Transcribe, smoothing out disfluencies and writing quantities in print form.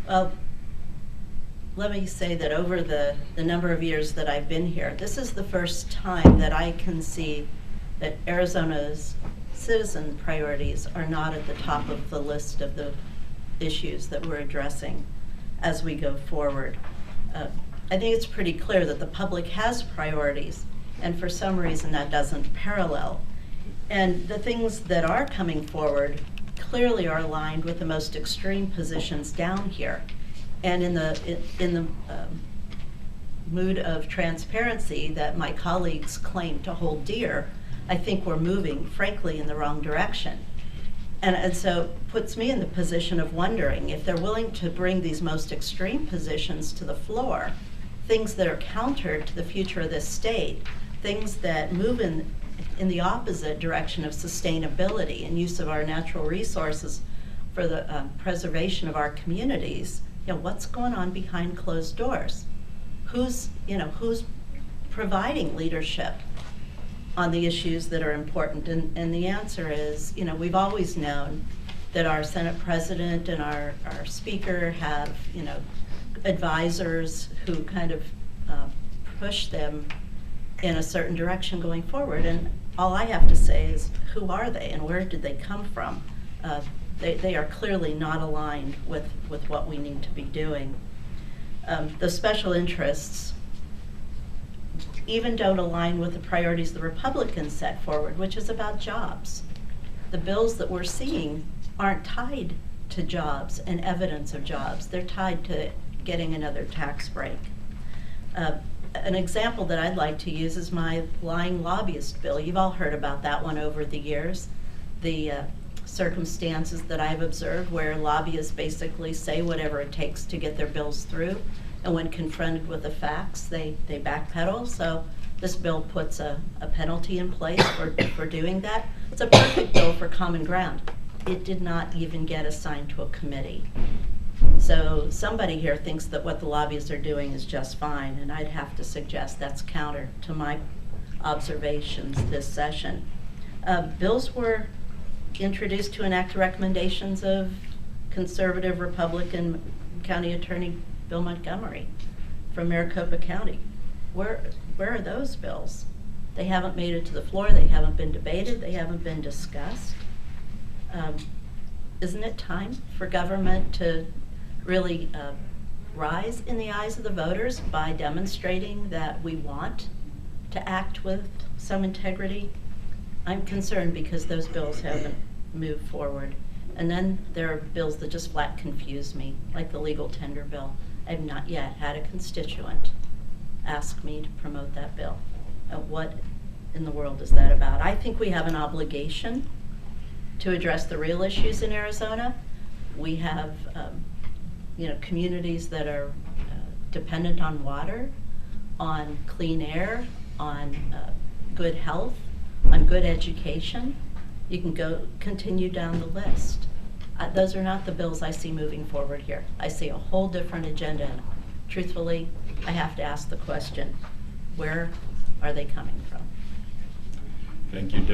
Well, let me say that over the number of years that I've been here, this is the first time that I can see that Arizona's citizen priorities are not at the top of the list of the issues that we're addressing as we go forward. I think it's pretty clear that the public has priorities, and for some reason that doesn't parallel. And the things that are coming forward clearly are aligned with the most extreme positions down here. And in the mood of transparency that my colleagues claim to hold dear, I think we're moving, frankly, in the wrong direction. And so it puts me in the position of wondering if they're willing to bring these most extreme positions to the floor, things that are counter to the future of this state, things that move in the opposite direction of sustainability and use of our natural resources for the preservation of our communities. What's going on behind closed doors? Who's providing leadership on the issues that are important? And the answer is, we've always known that our Senate President and our Speaker have, advisors who kind of push them in a certain direction going forward. And all I have to say is, who are they and where did they come from? They are clearly not aligned with what we need to be doing. The special interests even don't align with the priorities the Republicans set forward, which is about jobs. The bills that we're seeing aren't tied to jobs and evidence of jobs. They're tied to getting another tax break. An example that I'd like to use is my lying lobbyist bill. You've all heard about that one over the years. The circumstances that I've observed where lobbyists basically say whatever it takes to get their bills through, and when confronted with the facts, they backpedal. So this bill puts a penalty in place for doing that. It's a perfect bill for common ground. It did not even get assigned to a committee. So somebody here thinks that what the lobbyists are doing is just fine, and I'd have to suggest that's counter to my observations this session. Bills were introduced to enact recommendations of conservative Republican County Attorney Bill Montgomery from Maricopa County. Where are those bills? They haven't made it to the floor. They haven't been debated. They haven't been discussed. Isn't it time for government to really rise in the eyes of the voters by demonstrating that we want to act with some integrity? I'm concerned because those bills haven't moved forward. And then there are bills that just flat confuse me, like the legal tender bill. I've not yet had a constituent ask me to promote that bill. What in the world is that about? I think we have an obligation to address the real issues in Arizona. We have communities that are dependent on water, on clean air, on good health, on good education. You can continue down the list. Those are not the bills I see moving forward here. I see a whole different agenda. And truthfully, I have to ask the question, where are they coming from? Thank you, Deb.